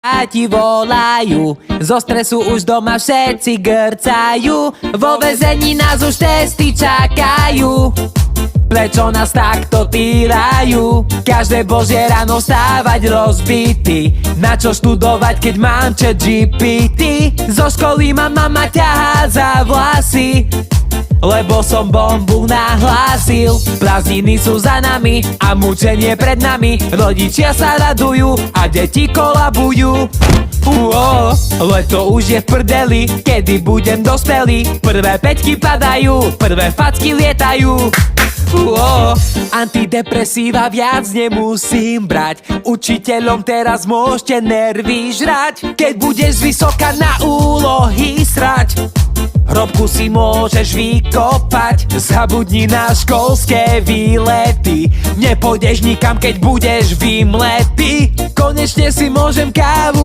A ti volajú, zo stresu už doma všetci grcajú. Vo väzení nás už testy čakajú. Prečo nás takto týrajú? Každé božie ráno stávať rozbitý. Na čo študovať, keď mám ChatGPT? Zo školy ma mama ťahá za vlasy, lebo som bombu nahlásil. Prázdniny sú za nami a mučenie pred nami. Rodičia sa radujú a deti kolabujú. Leto už je v prdeli, kedy budem dospelý. Prvé peťky padajú, prvé facky lietajú. Antidepresíva viac nemusím brať. Učiteľom teraz môžete nervy žrať. Keď budeš vysoká na úlohy srať, hrobku si môžeš vykopať. Zabudni na školské výlety, nepôjdeš nikam, keď budeš vymletý. Konečne si môžem kávu